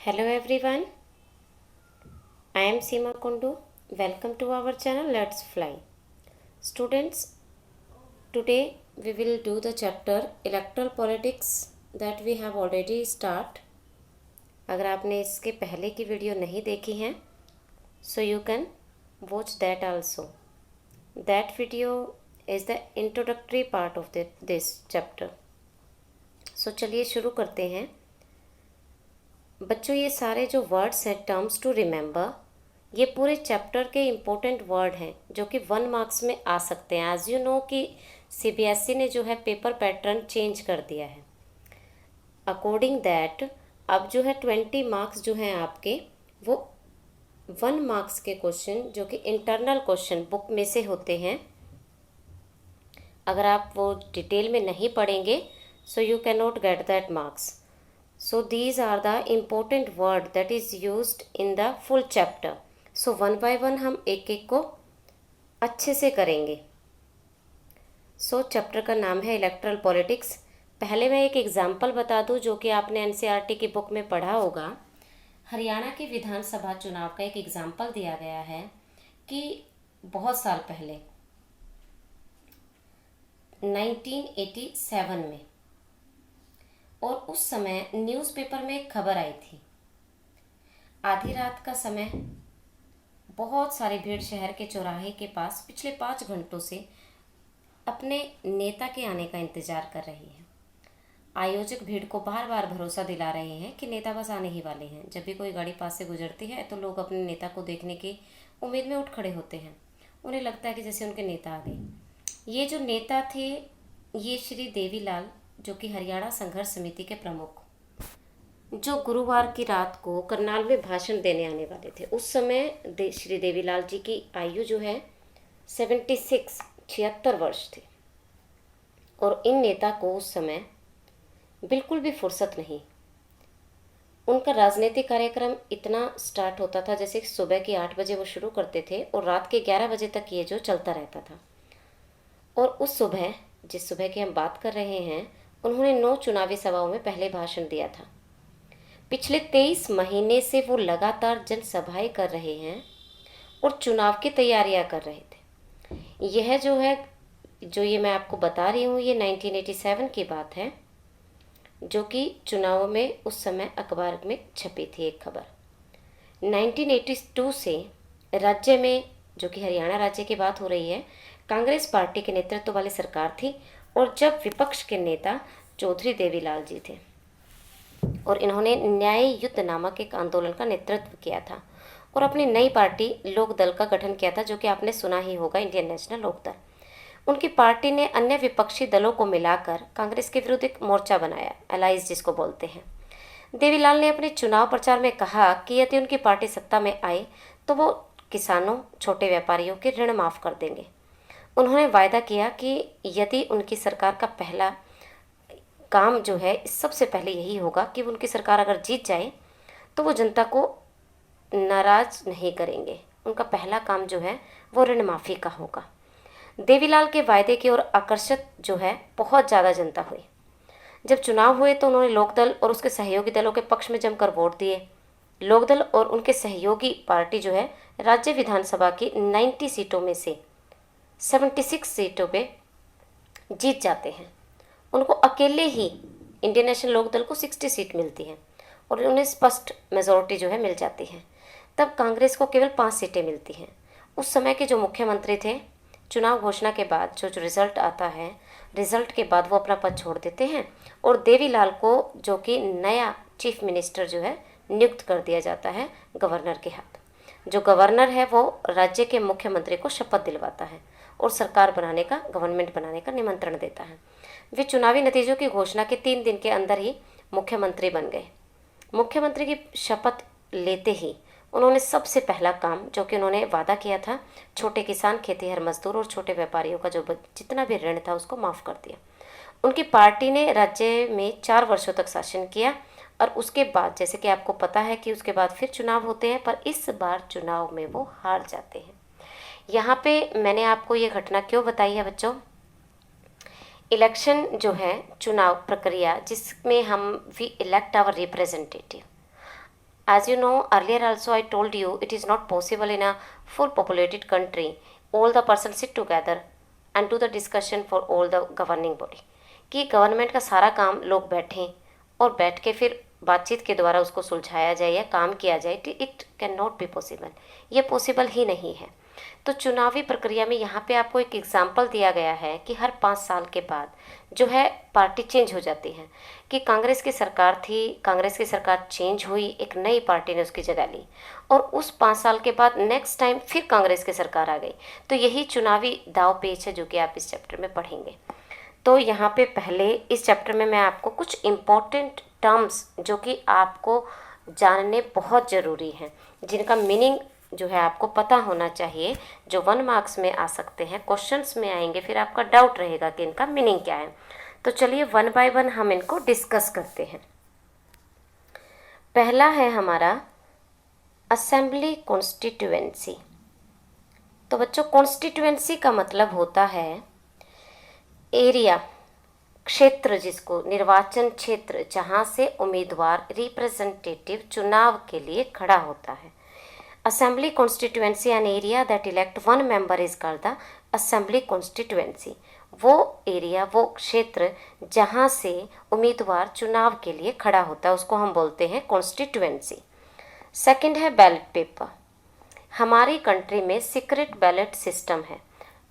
Hello everyone, I am Seema Kundu. Welcome to our channel Let's Fly. Students, today we will do the chapter Electoral Politics that we have already start. अगर आपने इसके पहले की video नहीं देखी हैं so you can watch that also. That video is the introductory part of this chapter. So चलिए शुरू करते हैं. बच्चों ये सारे जो वर्ड्स हैं टर्म्स टू रिमेंबर ये पूरे चैप्टर के इम्पोर्टेंट वर्ड हैं जो कि 1 मार्क्स में आ सकते हैं. एज यू नो कि सीबीएसई ने जो है पेपर पैटर्न चेंज कर दिया है. अकॉर्डिंग दैट अब जो है 20 मार्क्स जो हैं आपके वो 1 मार्क्स के क्वेश्चन जो कि इंटरनल क्वेश्चन बुक में से होते हैं. अगर आप वो डिटेल में नहीं पढ़ेंगे so you can not get that marks. So these are the important word that is used in the full chapter. So one by one हम एक एक को अच्छे से करेंगे. So चैप्टर का नाम है इलेक्टरल पॉलिटिक्स. पहले मैं एक एग्जाम्पल बता दूं जो कि आपने एनसीईआरटी की बुक में पढ़ा होगा. हरियाणा के विधानसभा चुनाव का एक एग्जाम्पल दिया गया है कि बहुत साल पहले 1987 में और उस समय न्यूज़पेपर में एक खबर आई थी. आधी रात का समय बहुत सारी भीड़ शहर के चौराहे के पास पिछले 5 घंटों से अपने नेता के आने का इंतज़ार कर रही है. आयोजक भीड़ को बार बार भरोसा दिला रहे हैं कि नेता बस आने ही वाले हैं. जब भी कोई गाड़ी पास से गुजरती है तो लोग अपने नेता को देखने की उम्मीद में उठ खड़े होते हैं. उन्हें लगता है कि जैसे उनके नेता आ गए. ये जो नेता थे ये श्री देवीलाल जो कि हरियाणा संघर्ष समिति के प्रमुख जो गुरुवार की रात को करनाल में भाषण देने आने वाले थे. उस समय श्री देवीलाल जी की आयु जो है 76 वर्ष थी. और इन नेता को उस समय बिल्कुल भी फुर्सत नहीं. उनका राजनीतिक कार्यक्रम इतना स्टार्ट होता था जैसे सुबह के 8 बजे वो शुरू करते थे और रात के 11 बजे तक ये जो चलता रहता था. और उस सुबह जिस सुबह की हम बात कर रहे हैं उन्होंने 9 चुनावी सभाओं में पहले भाषण दिया था. पिछले 23 महीने से वो लगातार जनसभाएं कर रहे हैं और चुनाव की तैयारियां कर रहे थे. यह जो है जो ये मैं आपको बता रही हूँ ये 1987 की बात है जो कि चुनाव में उस समय अखबार में छपी थी एक खबर. 1982 से राज्य में जो कि हरियाणा राज्य की बात हो रही है कांग्रेस पार्टी के नेतृत्व वाली सरकार थी और जब विपक्ष के नेता चौधरी देवीलाल जी थे और इन्होंने न्याय युद्ध नामक एक आंदोलन का नेतृत्व किया था और अपनी नई पार्टी लोक दल का गठन किया था जो कि आपने सुना ही होगा इंडियन नेशनल लोक दल. उनकी पार्टी ने अन्य विपक्षी दलों को मिलाकर कांग्रेस के विरुद्ध एक मोर्चा बनाया एलाइज जिसको बोलते हैं. देवीलाल ने अपने चुनाव प्रचार में कहा कि यदि उनकी पार्टी सत्ता में आए तो वो किसानों छोटे व्यापारियों के ऋण माफ़ कर देंगे. उन्होंने वायदा किया कि यदि उनकी सरकार का पहला काम जो है सबसे पहले यही होगा कि उनकी सरकार अगर जीत जाए तो वो जनता को नाराज़ नहीं करेंगे. उनका पहला काम जो है वो ऋण माफ़ी का होगा. देवीलाल के वायदे की ओर आकर्षित जो है बहुत ज़्यादा जनता हुई. जब चुनाव हुए तो उन्होंने लोकदल और उसके सहयोगी दलों के पक्ष में जमकर वोट दिए. लोकदल और उनके सहयोगी पार्टी जो है राज्य विधानसभा की 90 सीटों में से 76 सीटों पे जीत जाते हैं. उनको अकेले ही इंडियन नेशनल लोकदल को 60 सीट मिलती हैं और उन्हें स्पष्ट मेजॉरिटी जो है मिल जाती है. तब कांग्रेस को केवल 5 सीटें मिलती हैं. उस समय के जो मुख्यमंत्री थे चुनाव घोषणा के बाद जो रिज़ल्ट आता है रिज़ल्ट के बाद वो अपना पद छोड़ देते हैं और देवीलाल को जो कि नया चीफ मिनिस्टर जो है नियुक्त कर दिया जाता है गवर्नर के हाथ. जो गवर्नर है वो राज्य के मुख्यमंत्री को शपथ दिलवाता है और सरकार बनाने का गवर्नमेंट बनाने का निमंत्रण देता है. वे चुनावी नतीजों की घोषणा के 3 दिन के अंदर ही मुख्यमंत्री बन गए. मुख्यमंत्री की शपथ लेते ही उन्होंने सबसे पहला काम जो कि उन्होंने वादा किया था छोटे किसान खेतीहर मजदूर और छोटे व्यापारियों का जो जितना भी ऋण था उसको माफ़ कर दिया. उनकी पार्टी ने राज्य में 4 वर्षों तक शासन किया और उसके बाद जैसे कि आपको पता है कि उसके बाद फिर चुनाव होते हैं पर इस बार चुनाव में वो हार जाते हैं. यहाँ पे मैंने आपको ये घटना क्यों बताई है बच्चों. इलेक्शन जो है चुनाव प्रक्रिया जिसमें हम we elect our representative As you know, earlier also I told you it is not possible in a full populated country. All the persons sit together and do the discussion for all the governing body. कि government का सारा काम लोग बैठें और बैठ के फिर बातचीत के द्वारा उसको सुलझाया जाए या काम किया जाए. It can not be possible. ये पॉसिबल ही नहीं है. तो चुनावी प्रक्रिया में यहाँ पे आपको एक एग्जाम्पल दिया गया है कि हर 5 साल के बाद जो है पार्टी चेंज हो जाती है. कि कांग्रेस की सरकार थी, कांग्रेस की सरकार चेंज हुई, एक नई पार्टी ने उसकी जगह ली और उस 5 साल के बाद नेक्स्ट टाइम फिर कांग्रेस की सरकार आ गई. तो यही चुनावी दाव पेच है जो कि आप इस चैप्टर में पढ़ेंगे. तो यहाँ पे पहले इस चैप्टर में मैं आपको कुछ इम्पोर्टेंट टर्म्स जो कि आपको जानने बहुत ज़रूरी हैं, जिनका मीनिंग जो है आपको पता होना चाहिए, जो 1 मार्क्स में आ सकते हैं, क्वेश्चंस में आएंगे, फिर आपका डाउट रहेगा कि इनका मीनिंग क्या है. तो चलिए 1 बाय 1 हम इनको डिस्कस करते हैं. पहला है हमारा असेंबली कॉन्स्टिट्यूएंसी. तो बच्चों, कॉन्स्टिट्यूएंसी का मतलब होता है एरिया, क्षेत्र, जिसको निर्वाचन क्षेत्र जहाँ से उम्मीदवार रिप्रेजेंटेटिव चुनाव के लिए खड़ा होता है. Assembly constituency an area that elect 1 member is called the assembly constituency. वो एरिया, वो क्षेत्र जहाँ से उम्मीदवार चुनाव के लिए खड़ा होता है उसको हम बोलते हैं कॉन्स्टिट्यूएंसी. सेकंड है बैलेट पेपर. हमारी कंट्री में सीक्रेट बैलेट सिस्टम है.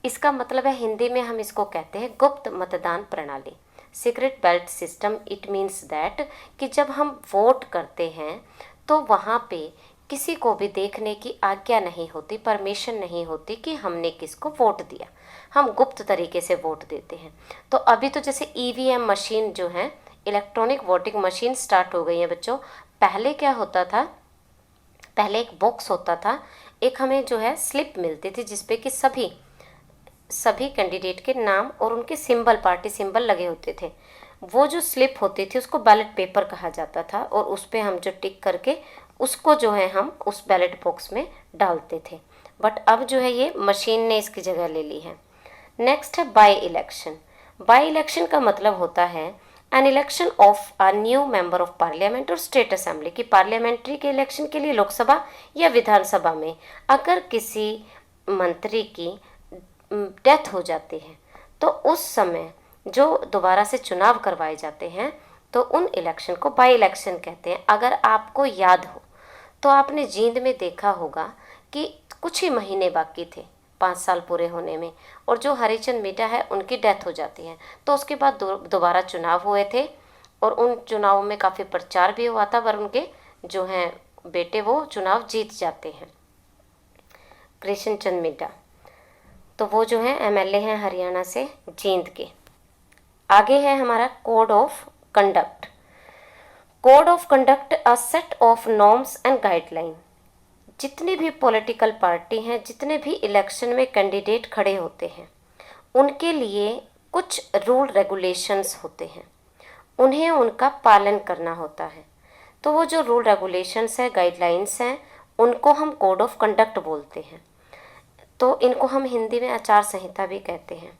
इसका मतलब है हिंदी में हम इसको कहते हैं गुप्त मतदान प्रणाली. Secret ballot system, it means that कि जब हम वोट करते हैं तो वहाँ पे किसी को भी देखने की आज्ञा नहीं होती, परमिशन नहीं होती कि हमने किसको वोट दिया. हम गुप्त तरीके से वोट देते हैं. तो अभी तो जैसे ईवीएम मशीन जो है, इलेक्ट्रॉनिक वोटिंग मशीन स्टार्ट हो गई है बच्चों. पहले क्या होता था, पहले एक बॉक्स होता था, एक हमें जो है स्लिप मिलती थी जिसपे कि सभी कैंडिडेट के नाम और उनके सिंबल, पार्टी सिंबल लगे होते थे. वो जो स्लिप होती थी उसको बैलेट पेपर कहा जाता था और उस पर हम जो टिक करके उसको जो है हम उस बैलेट बॉक्स में डालते थे. बट अब जो है ये मशीन ने इसकी जगह ले ली है. नेक्स्ट है बाई इलेक्शन. बाई इलेक्शन का मतलब होता है an election of a new member of parliament और स्टेट असेंबली. की पार्लियामेंट्री के इलेक्शन के लिए लोकसभा या विधानसभा में अगर किसी मंत्री की डेथ हो जाती है तो उस समय जो दोबारा से चुनाव करवाए जाते हैं तो उन इलेक्शन को बाई इलेक्शन कहते हैं. अगर आपको याद हो तो आपने जींद में देखा होगा कि कुछ ही महीने बाकी थे 5 साल पूरे होने में और जो हरिचंद मीठा है उनकी डेथ हो जाती है. तो उसके बाद दोबारा चुनाव हुए थे और उन चुनावों में काफ़ी प्रचार भी हुआ था, पर उनके जो हैं बेटे वो चुनाव जीत जाते हैं, कृष्ण चंद मिड्ढा. तो वो जो है एमएलए हैं हरियाणा से, जींद के. आगे है हमारा code of conduct. Code of conduct a set of norms and guideline. जितनी भी पॉलिटिकल पार्टी हैं, जितने भी इलेक्शन में कैंडिडेट खड़े होते हैं, उनके लिए कुछ रूल रेगुलेशंस होते हैं, उन्हें उनका पालन करना होता है. तो वो जो रूल रेगुलेशंस हैं, गाइडलाइंस हैं, उनको हम कोड ऑफ कंडक्ट बोलते हैं. तो इनको हम हिंदी में आचार संहिता भी कहते हैं.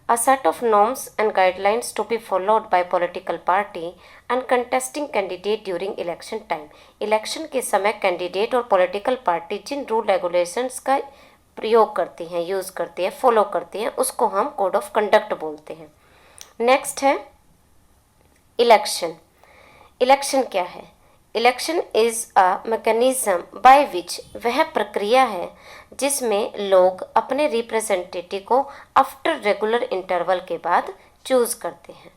A set of norms and guidelines to be followed by political party and contesting candidate during election time. Election के समय कैंडिडेट और पॉलिटिकल पार्टी जिन रूल रेगुलेशंस का प्रयोग करती हैं, यूज़ करती हैं, फॉलो करती हैं, उसको हम कोड ऑफ कंडक्ट बोलते हैं. नेक्स्ट है इलेक्शन. इलेक्शन क्या है? Election is a mechanism by विच, वह प्रक्रिया है जिसमें लोग अपने रिप्रेजेंटेटिव को आफ्टर रेगुलर इंटरवल के बाद चूज़ करते हैं.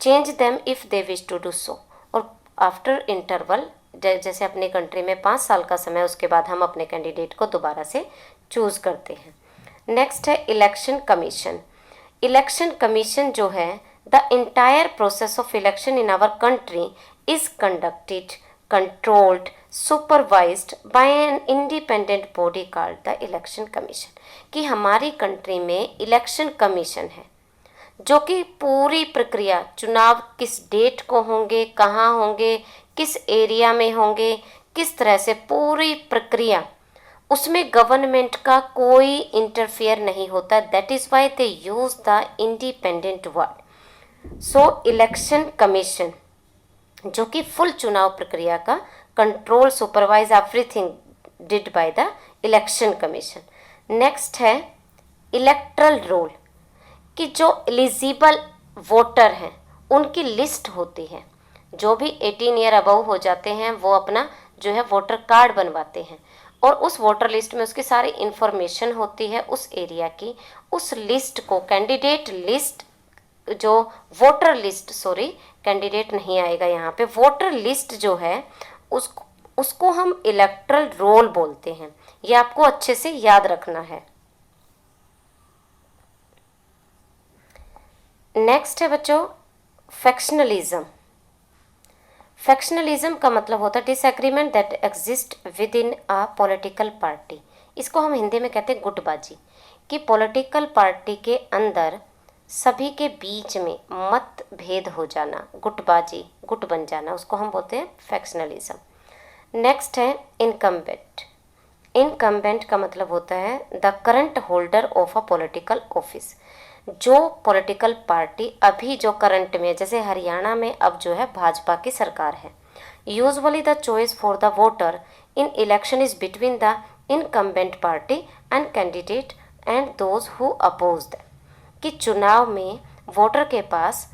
Change them if they wish to do so. और आफ्टर इंटरवल, जैसे अपनी कंट्री में 5 साल का समय, उसके बाद हम अपने कैंडिडेट को दोबारा से चूज़ करते हैं. नेक्स्ट है इलेक्शन कमीशन. इलेक्शन कमीशन जो है, the entire process of election in our country is conducted, controlled, supervised by an independent body called the election commission. कि हमारी कंट्री में इलेक्शन कमीशन है जो कि पूरी प्रक्रिया, चुनाव किस डेट को होंगे, कहाँ होंगे, किस एरिया में होंगे, किस तरह से पूरी प्रक्रिया, उसमें गवर्नमेंट का कोई इंटरफेयर नहीं होता. That is why they use the independent word. So election commission जो कि फुल चुनाव प्रक्रिया का control, supervise everything did by the election commission. Next है इलेक्ट्रल रोल, कि जो एलिजिबल वोटर हैं उनकी लिस्ट होती है। जो भी 18 ईयर अबव हो जाते हैं वो अपना जो है वोटर कार्ड बनवाते हैं, और उस वोटर लिस्ट में उसकी सारी इंफॉर्मेशन होती है उस एरिया की। उस लिस्ट को कैंडिडेट लिस्ट, जो वोटर लिस्ट, सॉरी कैंडिडेट नहीं आएगा यहाँ पे, वोटर लिस्ट जो है उसको हम इलेक्ट्रल रोल बोलते हैं। ये आपको अच्छे से याद रखना है। नेक्स्ट है बच्चों फैक्शनलिज्म। फैक्शनलिज्म का मतलब होता है disagreement that exist with in a political party. इसको हम हिंदी में कहते हैं गुटबाजी, कि पॉलिटिकल पार्टी के अंदर सभी के बीच में मतभेद हो जाना, गुटबाजी, गुट बन जाना, उसको हम बोलते हैं फैक्शनलिज्म। नेक्स्ट है इनकम्बेंट। इनकम्बेंट का मतलब होता है the current holder of a political office. जो पॉलिटिकल पार्टी अभी जो करंट में, जैसे हरियाणा में अब जो है भाजपा की सरकार है। Usually the choice for the voter in election is between the incumbent party and candidate and those who oppose them. कि चुनाव में वोटर के पास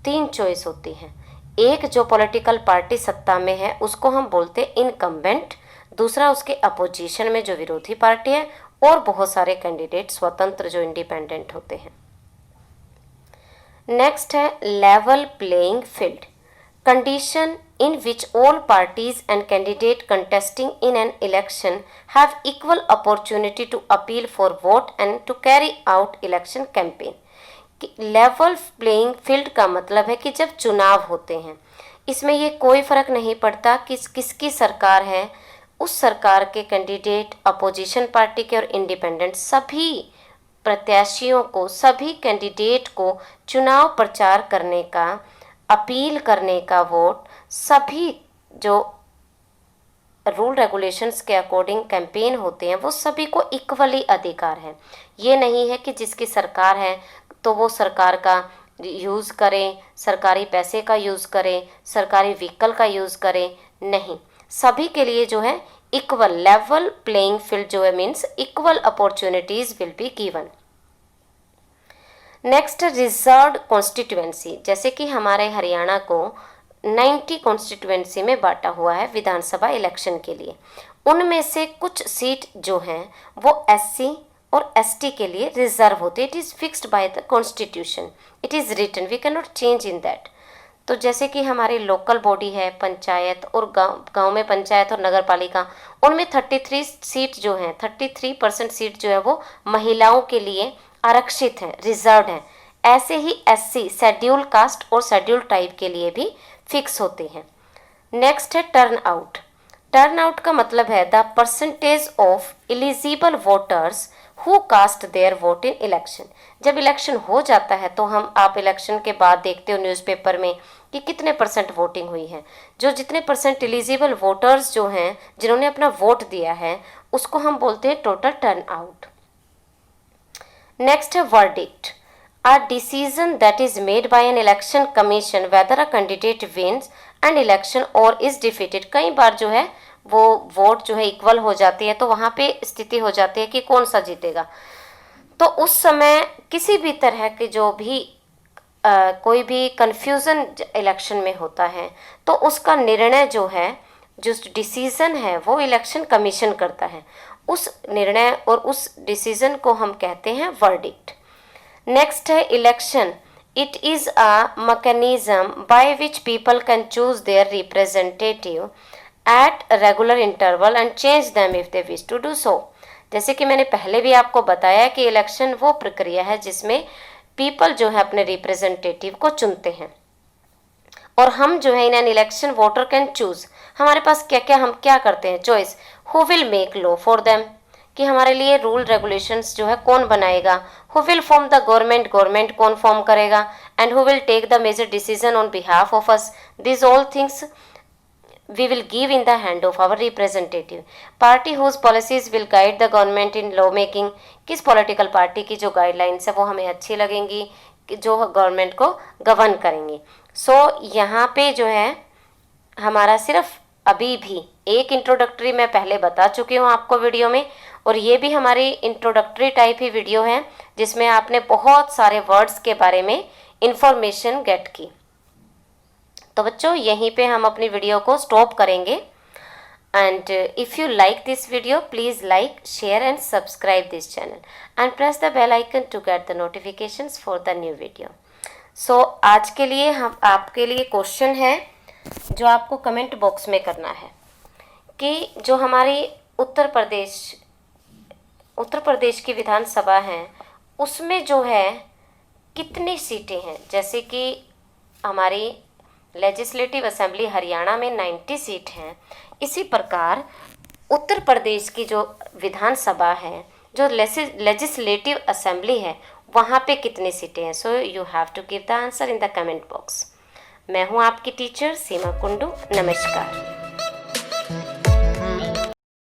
3 चॉइस होती हैं। एक जो पॉलिटिकल पार्टी सत्ता में है उसको हम बोलते हैं इनकम्बेंट, दूसरा उसके अपोजिशन में जो विरोधी पार्टी है, और बहुत सारे कैंडिडेट स्वतंत्र जो इंडिपेंडेंट होते हैं। नेक्स्ट है level playing field, condition in which all parties and candidate contesting in an election have equal opportunity to appeal for vote and to carry out election campaign। Level playing field का मतलब है कि जब चुनाव होते हैं, इसमें ये कोई फर्क नहीं पड़ता कि किसकी सरकार है, उस सरकार के कैंडिडेट, अपोजिशन पार्टी के और इंडिपेंडेंट सभी प्रत्याशियों को, सभी कैंडिडेट को चुनाव प्रचार करने का, अपील करने का वोट, सभी जो रूल रेगुलेशंस के अकॉर्डिंग कैंपेन होते हैं वो सभी को इक्वली अधिकार है। ये नहीं है कि जिसकी सरकार है तो वो सरकार का यूज़ करें, सरकारी पैसे का यूज़ करें, सरकारी व्हीकल का यूज़ करें, नहीं, सभी के लिए जो है इक्वल लेवल प्लेइंग फील्ड जो है means equal opportunities will be given. Next reserved constituency, जैसे कि हमारे हरियाणा को 90 कॉन्स्टिट्यूएंसी में बांटा हुआ है विधानसभा इलेक्शन के लिए। उनमें से कुछ सीट जो हैं वो एससी और एसटी के लिए रिजर्व होती है। It is fixed by the constitution, it is written, we can not change in that. तो जैसे कि हमारी लोकल बॉडी है पंचायत, और गांव में पंचायत और नगर पालिका, उनमें 33 सीट जो हैं, 33% सीट जो है वो महिलाओं के लिए आरक्षित हैं, रिजर्व हैं। ऐसे ही एससी, शेड्यूल कास्ट और शेड्यूल ट्राइब के लिए भी फिक्स होते हैं। नेक्स्ट है टर्न आउट। टर्न आउट का मतलब है the percentage of eligible voters who cast their vote in election. जब इलेक्शन हो जाता है तो आप इलेक्शन के बाद देखते हो न्यूज़पेपर में कि कितने परसेंट वोटिंग हुई है। जो जितने परसेंट एलिजिबल वोटर्स जो हैं, जिन्होंने अपना वोट दिया है, उसको हम बोलते हैं टोटल टर्न आउट। नेक्स्ट है verdict, a decision that is made by an election commission whether a candidate wins an election or is defeated। कई बार जो है वो वोट जो है इक्वल हो जाती है, तो वहाँ पे स्थिति हो जाती है कि कौन सा जीतेगा। तो उस समय किसी भी तरह के जो भी कोई भी कन्फ्यूज़न इलेक्शन में होता है तो उसका निर्णय जो है, जो डिसीज़न है, वो इलेक्शन कमीशन करता है। उस निर्णय और उस डिसीज़न को हम कहते हैं वर्डिक्ट। नेक्स्ट है election, it is a mechanism by which people can choose their representative at regular interval and change them if they wish to do so. जैसे कि मैंने पहले भी आपको बताया कि इलेक्शन वो प्रक्रिया है जिसमें पीपल जो है अपने रिप्रेजेंटेटिव को चुनते हैं, और हम जो है in an election voter can choose, हमारे पास क्या क्या, हम क्या करते हैं choice, who will make law for them, कि हमारे लिए रूल रेगुलेशंस जो है कौन बनाएगा, who will form the government, government कौन फॉर्म करेगा, and who will take the major decision on behalf of us, this all things we will give in the hand of our representative party whose policies will guide the government in law making। किस political party की जो guidelines है वो हमें अच्छी लगेंगी, जो government को गवर्न करेंगी। सो यहाँ पे जो है हमारा सिर्फ अभी भी एक इंट्रोडक्टरी मैं पहले बता चुकी हूँ आपको वीडियो में, और ये भी हमारी इंट्रोडक्टरी टाइप ही वीडियो है जिसमें आपने बहुत सारे वर्ड्स के बारे में इंफॉर्मेशन गेट की। तो बच्चों यहीं पे हम अपनी वीडियो को स्टॉप करेंगे। And if you like this video, please like, share and subscribe this channel and press the bell icon to get the notifications for the new video. So आज के लिए हम आपके लिए क्वेश्चन है जो आपको कमेंट बॉक्स में करना है कि जो हमारी उत्तर प्रदेश की विधानसभा है उसमें जो है कितनी सीटें हैं। जैसे कि हमारी लेजिस्लेटिव असेंबली हरियाणा में 90 सीट हैं, इसी प्रकार उत्तर प्रदेश की जो विधानसभा है, जो लेजिस्लेटिव असेंबली है, वहाँ पे कितनी सीटें हैं। So you have to give the answer in the comment box. मैं हूँ आपकी टीचर सीमा कुंडू। नमस्कार।